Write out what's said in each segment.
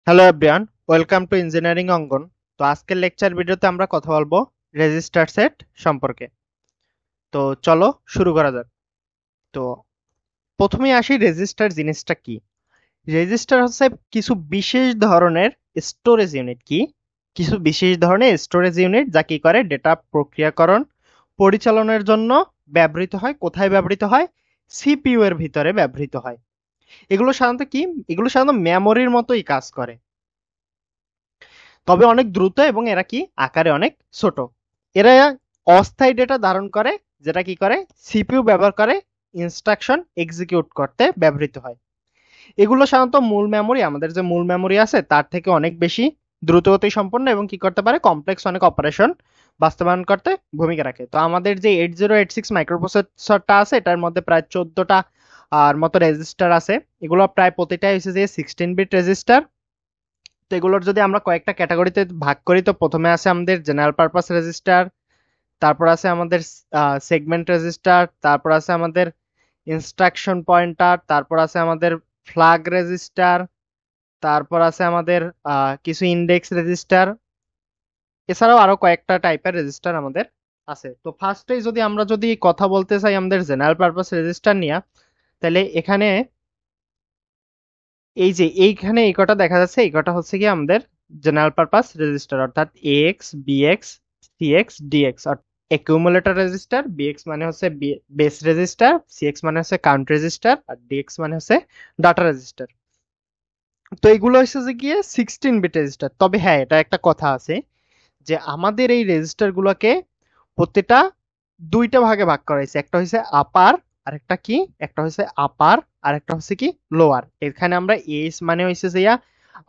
Hello everyone, welcome to engineering Angan. তো আজকের lecture ভিডিওতে আমরা কথা বলবো রেজিস্টার সেট সম্পর্কে। তো চলো শুরু করা যাক। তো প্রথমেই আসি, রেজিস্টার জিনিসটা কি। রেজিস্টার হচ্ছে কিছু বিশেষ ধরনের স্টোরেজ ইউনিট। কি কিছু বিশেষ ধরনের স্টোরেজ ইউনিট যা কি করে ডেটা প্রক্রিয়াকরণ পরিচালনার জন্য ব্যবহৃত হয়। কোথায় ব্যবহৃত হয়? সিপিইউ এর ভিতরে ব্যবহৃত হয়। এগুলো সাধারণত মেমোরির মতোই কাজ করে, তবে অনেক দ্রুত, এবং এরা কি আকারে অনেক ছোট। এরা অস্থায়ী ডেটা ধারণ করে, যেটা কি করে সিপিইউ ব্যবহার করে ইনস্ট্রাকশন এক্সিকিউট করতে ব্যবহৃত হয়। এগুলো সাধারণত মূল মেমোরি, আমাদের যে মূল মেমোরি আছে তার থেকে অনেক বেশি দ্রুতগতি সম্পন্ন এবং কি করতে পারে কমপ্লেক্স অনেক অপারেশন বাস্তবায়ন করতে ভূমিকা রাখে। তো আমাদের যে 8086 মাইক্রোপ্রসেসরটা আছে এটার মধ্যে প্রায় 14টা আর মতো রেজিস্টার আছে। এগুলো প্রায় প্রতিটাই হচ্ছে যে 16 বিট রেজিস্টার। তো এগুলোর যদি আমরা কয়েকটা ক্যাটাগরিতে ভাগ করি, তো প্রথমে আছে আমাদের জেনারেল পারপাস রেজিস্টার, তারপর আছে আমাদের সেগমেন্ট রেজিস্টার, তারপর আছে আমাদের ইনস্ট্রাকশন পয়েন্টার, তারপর আছে আমাদের ফ্ল্যাগ রেজিস্টার, তারপর আছে আমাদের কিছু ইন্ডেক্স রেজিস্টার। এছাড়াও আরো কয়েকটা টাইপের রেজিস্টার আমাদের আছে। তো ফার্স্টেই যদি কথা বলতে চাই আমাদের জেনারেল পারপাস রেজিস্টার নিয়ে, তাহলে এখানে এইখানে এই কটা দেখা যাচ্ছে, এই কটা হচ্ছে কি আমাদের জেনারেল পারপাস রেজিস্টার, অর্থাৎ AX, BX, CX, DX. Accumulator register, BX মানে হচ্ছে বেস রেজিস্টার, সিএক্স মানে হচ্ছে কাউন্ট রেজিস্টার, আর ডিএক্স মানে হচ্ছে ডাটা রেজিস্টার। তো এগুলো হচ্ছে যে গিয়ে 16 বিট রেজিস্টার। তবে হ্যাঁ, এটা একটা কথা আছে যে আমাদের এই রেজিস্টার গুলোকে প্রত্যেকটা দুইটা ভাগে ভাগ করা হয়েছে। একটা হচ্ছে আপার, আর একটা হচ্ছে আপার, আর একটা হচ্ছে কি লোয়ার। এখানে আমরা এস মানে হয়েছে যে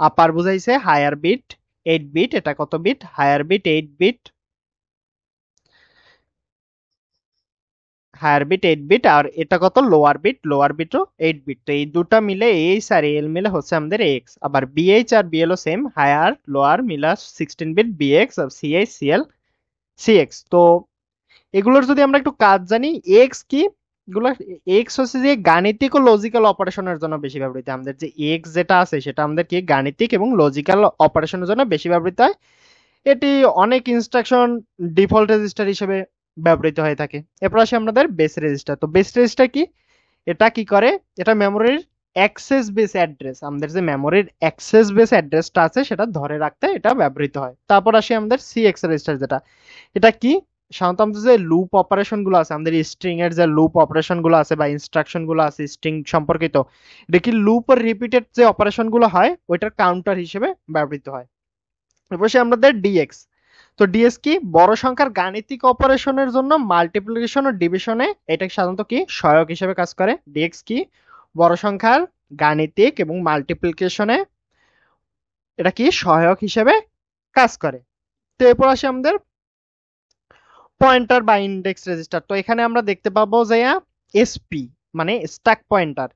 আপার বুঝাইছে হায়ার বিট 8 বিট। এটা কত bit? Higher bit 8 bit. Higher bit 8 bit, আর এটা কত? Lower bit. লোয়ার বিটও 8 বিট। তো এই দুটা মিলে এইচ আর এল মিলে হচ্ছে আমাদের এক্স। আবার বিএইচ আর বিএল ও সেম, হায়ার লোয়ার মিলা 16 বিট বিএক্স, আর সিএইচ সিএল সিএক্স। তো এগুলোর যদি আমরা একটু কাজ জানি, এক্স কি, এগুলো এক্স হচ্ছে যে গাণিতিক ও লজিক্যাল অপারেশনের জন্য বেশি ব্যবহৃত হয়। আমাদের যে এক্স যেটা আছে সেটা আমাদের কি গাণিতিক এবং লজিক্যাল অপারেশনের জন্য বেশি ব্যবহৃত হয়। এটি অনেক ইনস্ট্রাকশন ডিফল্ট রেজিস্টার হিসেবে ব্যবহৃত হয়ে থাকে। এরপর আসে আমাদের বেস রেজিস্টার। তো বেস রেজিস্টার কি? এটা কি করে? এটা মেমোরির অ্যাক্সেস বেস অ্যাড্রেস, আমাদের যে মেমোরির অ্যাক্সেস বেস অ্যাড্রেসটা আছে সেটা ধরে রাখতে এটা ব্যবহৃত হয়। তারপর আসি আমাদের সিএক্স রেজিস্টার, যেটা এটা কি সাধারণত আমাদের যে লুপ অপারেশন গুলো আছে, আমাদের স্ট্রিং এর যে লুপ অপারেশন গুলো আছে বা ইনস্ট্রাকশন গুলো আছে স্ট্রিং সম্পর্কিত, এটা কি লুপ আর রিপিটেড যে অপারেশন গুলো হয় ওইটার কাউন্টার হিসেবে ব্যবহৃত হয়। এরপর সে আমাদের ডিএক্স। তো ডিএক্স কি? বড় সংখ্যার গাণিতিক অপারেশনের জন্য মাল্টিপ্লিকেশন ও ডিভিশনে এটা সাধারণত কি সহায়ক হিসেবে কাজ করে। ডিএক্স কি? বড় সংখ্যার গাণিতিক এবং মাল্টিপ্লিকেশনে এটা কি সহায়ক হিসেবে কাজ করে। তো এরপর আসে আমাদের পয়েন্টার বা ইন্ডেক্স রেজিস্টার। তো এখানে আমরা দেখতে পাবো যে এসপি মানে স্ট্যাক পয়েন্টার।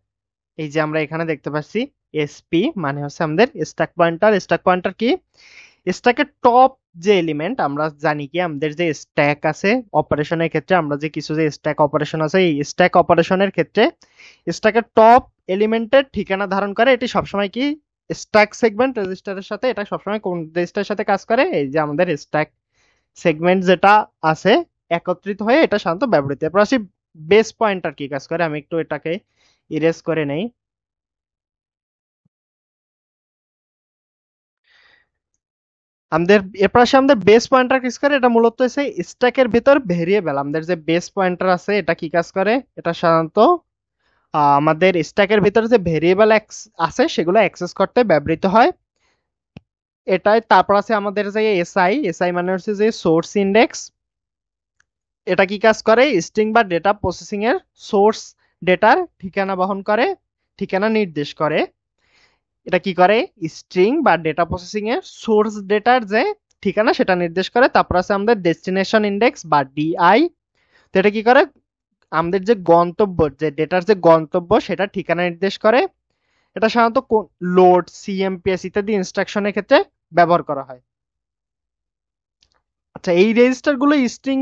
এই যে আমরা এখানে দেখতে পাচ্ছি এসপি মানে হচ্ছে আমাদের স্ট্যাক পয়েন্টার। স্ট্যাক পয়েন্টার কি? স্ট্যাকের টপ যে এলিমেন্ট, আমরা জানি কি আমাদের যে স্ট্যাক আছে অপারেশনের ক্ষেত্রে, আমরা যে কিছু যে স্ট্যাক অপারেশন আছে এই স্ট্যাক অপারেশনের ক্ষেত্রে স্ট্যাকের টপ এলিমেন্টের ঠিকানা ধারণ করে। এটি সবসময় কি স্ট্যাক সেগমেন্ট রেজিস্টারের সাথে, এটা সবসময় কোন রেজিস্টারের সাথে কাজ করে? এই যে আমাদের স্ট্যাক সেগমেন্ট যেটা আছে একত্রিত হয়ে এটা সাধারণত ব্যবহৃত। এরপর আসি বেস পয়েন্টার কি কাজ করে। আমি একটু এটাকে ইরেজ করে নেই। আমাদের এরপর আসে আমাদের বেস পয়েন্টার কাজ করে। এটা মূলত হচ্ছে স্ট্যাকের ভিতর ভেরিয়েবল, আমাদের যে বেস পয়েন্টার আছে এটা কি কাজ করে? এটা সাধারণত আমাদের স্ট্যাকের ভিতরে যে ভেরিয়েবল আছে সেগুলো অ্যাক্সেস করতে ব্যবহৃত হয়। এটাই তারপর আছে আমাদের যে এসআই। এসআই মানে হচ্ছে যে সোর্স ইন্ডেক্স। এটা কি কাজ করে? স্ট্রিং বা ডেটা প্রসেসিং এর সোর্স ডেটার ঠিকানা বহন করে, ঠিকানা নির্দেশ করে। এটা কি করে? স্ট্রিং বা ডেটা প্রসেসিং এর সোর্স ডেটার যে ঠিকানা সেটা নির্দেশ করে। তারপর আছে আমাদের ডেস্টিনেশন ইন্ডেক্স বা ডিআই। তো এটা কি করে? আমাদের যে গন্তব্য, যে ডেটার যে গন্তব্য সেটা ঠিকানা নির্দেশ করে। এটা সাধারণত লোড, সিএমপিএস ইত্যাদি ইনস্ট্রাকশনের ক্ষেত্রে ব্যবহার করা হয়। আচ্ছা, এই রেজিস্টার গুলো স্ট্রিং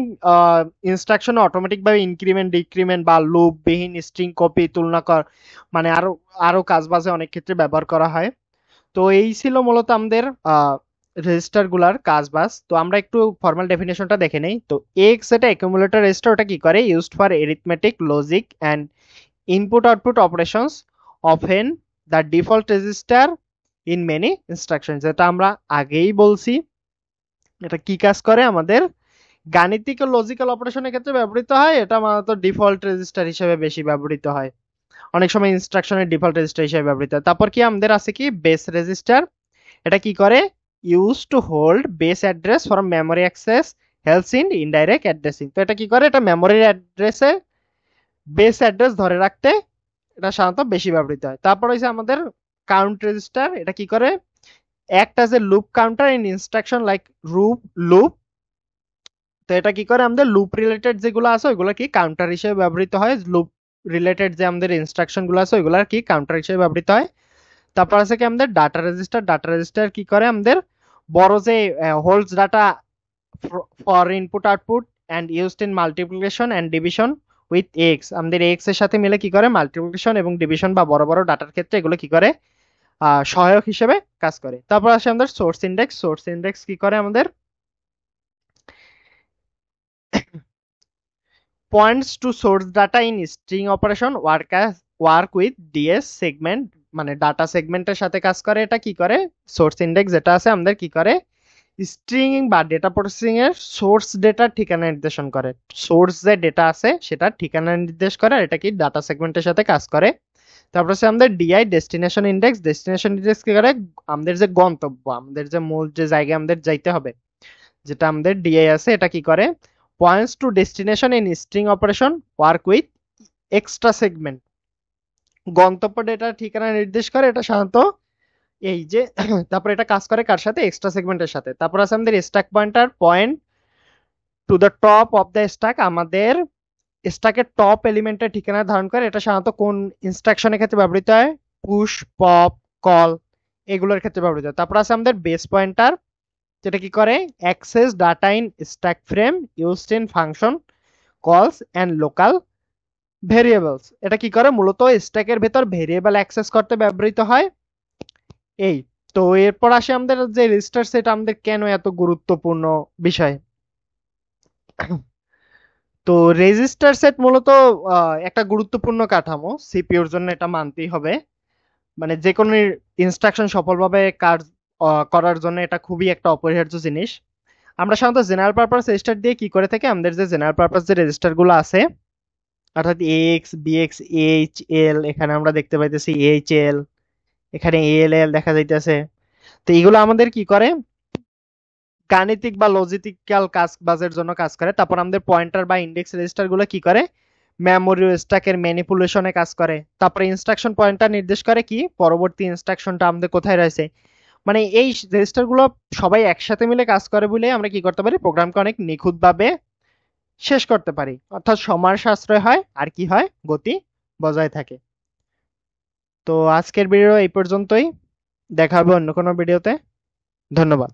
ইনস্ট্রাকশন অটোমেটিক ভাবে ইনক্রিমেন্ট ডিক্রিমেন্ট বা লুপ বিহীন স্ট্রিং কপি তুলনা কর, মানে আরো আরো কাজ বাজে অনেক ক্ষেত্রে ব্যবহার করা হয়। তো এই ছিল মূলত আমাদের রেজিস্টার গুলার কাজ বাস। তো আমরা একটু ফর্মাল ডেফিনেশনটা দেখে নেই। তো এক্স এটা অ্যাকুমুলেটর রেজিস্টার, ওটা কি করে, used for arithmetic logic and input output operations often the default register in many instruction, যেটা আমরা আগেই বলছি। এটা কি কাজ করে, আমাদের গাণিতিক ও লজিক্যাল অপারেশনের ক্ষেত্রে ব্যবহৃত হয়। এটা মূলত ডিফল্ট রেজিস্টার হিসেবে বেশি ব্যবহৃত হয়, অনেক সময় ইনস্ট্রাকশনের ডিফল্ট রেজিস্টার হিসেবে ব্যবহৃত হয়। তারপর কি আমাদের আছে কি বেস রেজিস্টার, এটা কি করে, use to hold base address for memory access, helps in indirect addressing. তো এটা কি করে, এটা মেমোরির অ্যাড্রেসে বেস অ্যাড্রেস ধরে রাখতে এটা সাধারণত বেশি ব্যবহৃত হয়। তারপর হচ্ছে আমাদের কাউন্ট রেজিস্টার, এটা কি করে, act as a loop counter in instruction like loop. তো এটা কি করে, আমাদের লুপ রিলেটেড যেগুলো আছে ওইগুলো কি কাউন্টার হিসেবে ব্যবহৃত হয়, লুপ রিলেটেড যে আমাদের ইনস্ট্রাকশন গুলো আছে ওইগুলো কি কাউন্টার হিসেবে ব্যবহৃত হয়। তারপর আছে কি আমাদের ডাটা রেজিস্টার, ডাটা রেজিস্টার কি করে, আমাদের বড় যে holds data for input output and used in multiplication and division with ex, আমাদের এক্স এর সাথে মিলে কি করে মাল্টিপ্লিকেশন এবং ডিভিশন বা বড় বড় ডাটার ক্ষেত্রে এগুলো কি করে সহায়ক হিসেবে কাজ করে। তারপর আসে আমাদের সোর্স ইন্ডেক্স, সোর্স ইন্ডেক্স কি করে, আমাদের points to source data in string operation work with DS segment, মানে ডাটা সেগমেন্টের সাথে কাজ করে। এটা কি করে, সোর্স ইন্ডেক্স যেটা আছে আমাদের কি করে, স্ট্রিং বা ডেটা প্রসেসিং এর সোর্স ডেটার ঠিকানা নির্দেশন করে। সোর্স যে ডেটা আছে সেটা ঠিকানা নির্দেশ করে, আর এটা কি ডাটা সেগমেন্টের সাথে কাজ করে। তারপর হচ্ছে আমাদের DI destination index, destination index কি করে, আমাদের যে গন্তব্য, আমাদের যে মূল যে জায়গায় আমাদের যাইতে হবে, যেটা আমাদের ডিআই আছে, এটা কি করে, points two destination in string operation work with extra segment, গন্তব্য ডেটার ঠিকানা নির্দেশ করে। এটা সাধারণত এই যে তারপর এটা কাজ করে কার সাথে, এক্সট্রা সেগমেন্টের সাথে। তারপর আছে আমাদের stack pointer, point to the top of the stack, আমাদের স্ট্যাকের টপ এলিমেন্টের ঠিকানা ধারণ করে। এটা সাধারণত কোন ইনস্ট্রাকশনের ক্ষেত্রে ব্যবহৃত হয়, পুশ, পপ, কল, এগুলোর ক্ষেত্রে ব্যবহৃত হয়। তারপর আছে আমাদের বেস পয়েন্টার, যেটা কি করে, access data in stack frame used in function কলস অ্যান্ড লোকাল ভেরিয়েবলস, এটা কি করে, মূলত স্ট্যাকের ভেতর ভেরিয়েবল অ্যাক্সেস করতে ব্যবহৃত হয়। এই তো এরপর আসে আমাদের যে রেজিস্টার সেট, আমাদের কেন এত গুরুত্বপূর্ণ বিষয়। তো রেজিস্টার সেট মূলত একটা গুরুত্বপূর্ণ কাঠামো, সিপিইউর জন্য এটা মানতেই হবে। মানে যে কোনো ইনস্ট্রাকশন সফলভাবে কাজ করার জন্য এটা খুবই একটা অপরিহার্য জিনিস। আমরা সাধারণত জেনারেল পারপাস রেজিস্টার দিয়ে কি করে থাকি, আমাদের যে জেনারেল পারপাস যে রেজিস্টার গুলো আছে, অর্থাৎ এক্স বিএক্স এইচ এল, এখানে আমরা দেখতে পাইতেছি এইচ এল, এখানে এল এল দেখা যাইতেছে। তো এগুলো আমাদের কি করে, গাণিতিক বা লজিক্যাল কাজ বাজের জন্য কাজ করে। তারপর আমাদের পয়েন্টার বা ইন্ডেক্স রেজিস্টার গুলো কি করে, মেমোরি ও স্ট্যাকের ম্যানিপুলেশনে কাজ করে। তারপরে ইনস্ট্রাকশন পয়েন্টার নির্দেশ করে কি পরবর্তী ইনস্ট্রাকশনটা আমাদের কোথায় রয়েছে। মানে এই রেজিস্টার গুলো সবাই একসাথে মিলে কাজ করে বলে আমরা কি করতে পারি, প্রোগ্রামকে অনেক নিখুঁতভাবে শেষ করতে পারি, অর্থাৎ সময় সাশ্রয় হয় আর কি হয়, গতি বজায় থাকে। তো আজকের ভিডিও এই পর্যন্তই, দেখা হবে অন্য কোনো ভিডিওতে। ধন্যবাদ।